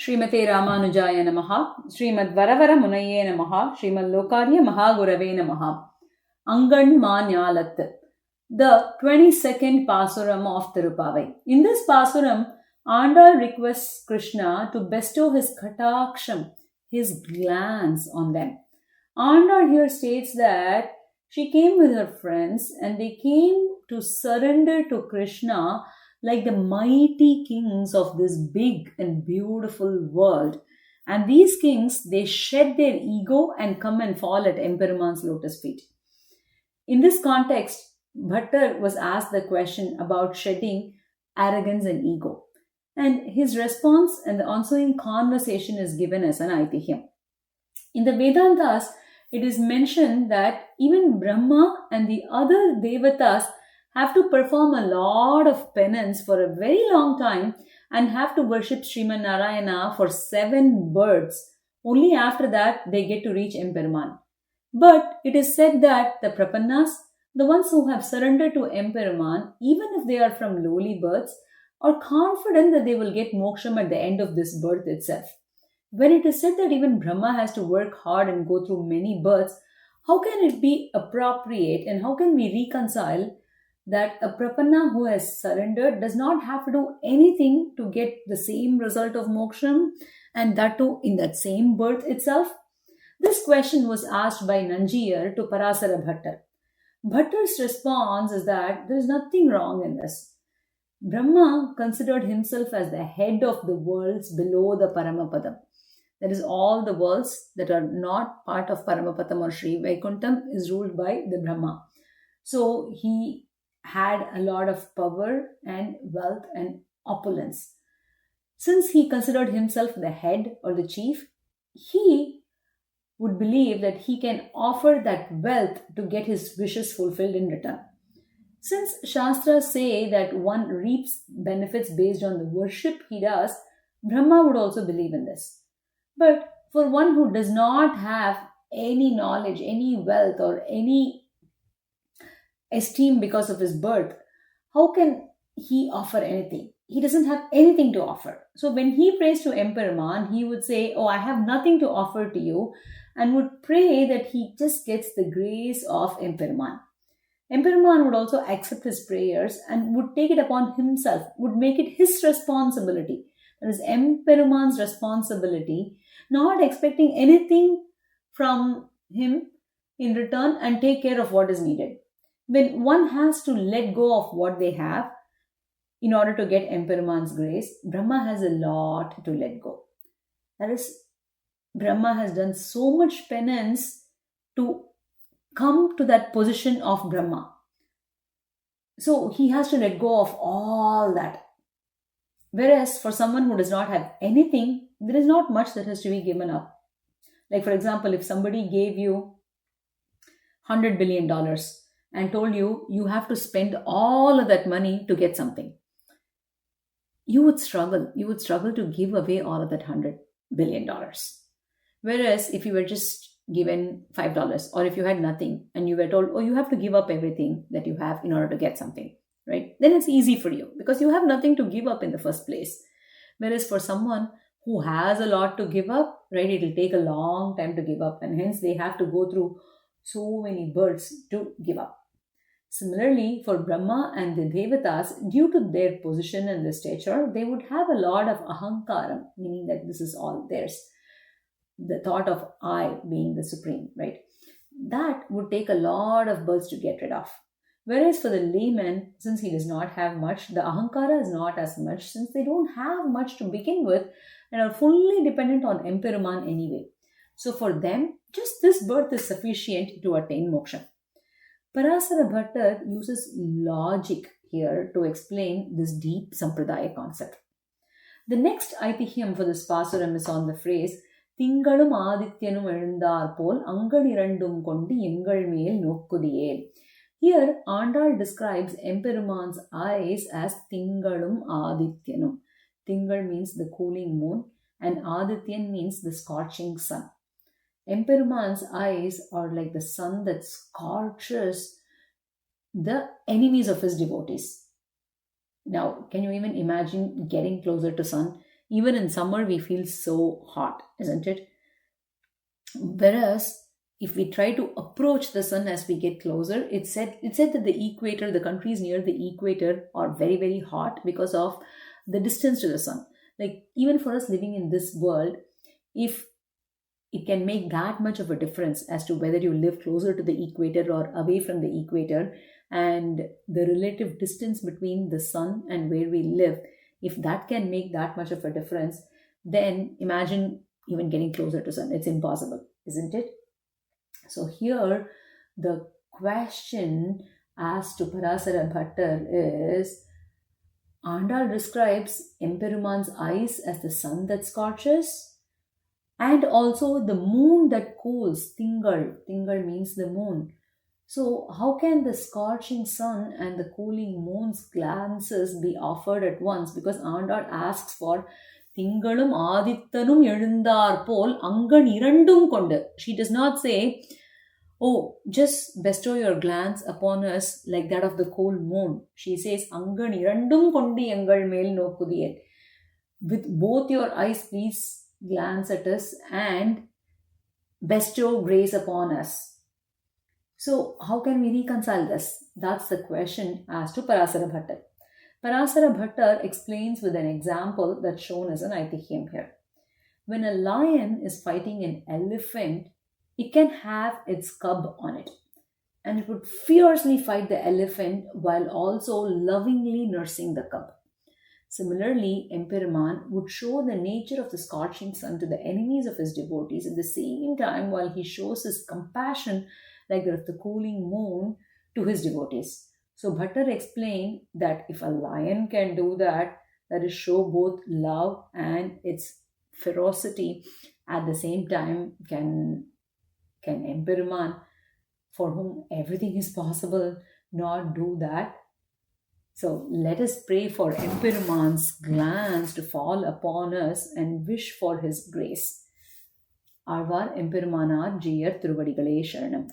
Srimate Ramanujaya Namaha, Srimad Varavara Munaye Namaha, Srimad Lokarya Mahagurave Namaha. Angan Manyalat, the 22nd Pasuram of Thiruppāvai. In this Pasuram, Āṇḍāḻ requests Krishna to bestow his kataksham, his glance on them. Āṇḍāḻ here states that she came with her friends and they came to surrender to Krishna like the mighty kings of this big and beautiful world. And these kings, they shed their ego and come and fall at Emperuman's lotus feet. In this context, Bhattar was asked the question about shedding arrogance and ego. And his response and the ensuing conversation is given as an Ithihyam. In the Vedantas, it is mentioned that even Brahma and the other devatas have to perform a lot of penance for a very long time and have to worship Sriman Narayana for 7 births. Only after that they get to reach Emperuman. But it is said that the Prapannas, the ones who have surrendered to Emperuman, even if they are from lowly births, are confident that they will get Moksham at the end of this birth itself. When it is said that even Brahma has to work hard and go through many births, how can it be appropriate and how can we reconcile that a Prapanna who has surrendered does not have to do anything to get the same result of Moksham, and that too in that same birth itself? This question was asked by Nanjiyar to Parasara Bhattar. Bhattar's response is that there is nothing wrong in this. Brahma considered himself as the head of the worlds below the Paramapadam. That is, all the worlds that are not part of Paramapadam or Sri Vaikuntham is ruled by the Brahma. So he had a lot of power and wealth and opulence. Since he considered himself the head or the chief, he would believe that he can offer that wealth to get his wishes fulfilled in return. Since Shastras say that one reaps benefits based on the worship he does, Brahma would also believe in this. But for one who does not have any knowledge, any wealth, or any esteem because of his birth, how can he offer anything? He doesn't have anything to offer. So when he prays to Emperuman, he would say, "Oh, I have nothing to offer to you," and would pray that he just gets the grace of Emperuman. Emperuman would also accept his prayers and would take it upon himself, would make it his responsibility. That is Emperuman's responsibility, not expecting anything from him in return and take care of what is needed. When one has to let go of what they have in order to get Emperuman's grace, Brahma has a lot to let go. That is, Brahma has done so much penance to come to that position of Brahma. So he has to let go of all that. Whereas for someone who does not have anything, there is not much that has to be given up. Like, for example, if somebody gave you $100 billion and told you you have to spend all of that money to get something, you would struggle. You would struggle to give away all of that $100 billion. Whereas if you were just given $5, or if you had nothing and you were told, oh, you have to give up everything that you have in order to get something, right? Then it's easy for you because you have nothing to give up in the first place. Whereas for someone who has a lot to give up, right, it will take a long time to give up, and hence they have to go through so many births to give up. Similarly, for Brahma and the Devatas, due to their position and their stature, they would have a lot of ahankaram, meaning that this is all theirs. The thought of I being the supreme, right? That would take a lot of births to get rid of. Whereas for the layman, since he does not have much, the ahankara is not as much, since they don't have much to begin with and are fully dependent on Emperuman anyway. So for them, just this birth is sufficient to attain moksha. Parasara Bhattar uses logic here to explain this deep sampradaya concept. The next Ithihyam for this Pasuram is on the phrase Tingalum Adityanum Ezhundar Pol Anganirandum Kondi Engal Mel Nokkudiyel. Here, Āṇḍāḻ describes Emperuman's eyes as Tingalum Adityanum. Tingal means the cooling moon and Adityan means the scorching sun. Emperuman's eyes are like the sun that scorches the enemies of his devotees. Now, can you even imagine getting closer to sun? Even in summer, we feel so hot, isn't it? Whereas, if we try to approach the sun as we get closer, it's said that the equator, the countries near the equator, are very, very hot because of the distance to the sun. Like, even for us living in this world, if it can make that much of a difference as to whether you live closer to the equator or away from the equator, and the relative distance between the sun and where we live, if that can make that much of a difference, then imagine even getting closer to sun. It's impossible, isn't it? So here the question asked to Parasara Bhattar is, Āṇḍāḻ describes Emperuman's eyes as the sun that scorches, and also the moon that cools. Tingal means the moon. So how can the scorching sun and the cooling moon's glances be offered at once? Because Āṇḍāḻ asks for Tingalum Adittanum Ezhundar Pol Angan Irandum Kondu. She does not say, oh, just bestow your glance upon us like that of the cool moon. She says, Angan Irandum Kondi Engal Mel Nokudiyet. With both your eyes, please glance at us and bestow grace upon us. So how can we reconcile this? That's the question asked to Parasara Bhattar. Parasara Bhattar explains with an example that's shown as an Ithihyam here. When a lion is fighting an elephant, it can have its cub on it, and it would fiercely fight the elephant while also lovingly nursing the cub. Similarly, Emperuman would show the nature of the scorching sun to the enemies of his devotees at the same time while he shows his compassion like that of the cooling moon to his devotees. So Bhattar explained that if a lion can do that, that is show both love and its ferocity at the same time, can Emperuman, for whom everything is possible, not do that? So let us pray for Emperuman's glance to fall upon us and wish for his grace. Arvar Emperumanar Jiyar Thiruvadigalé Sharanam.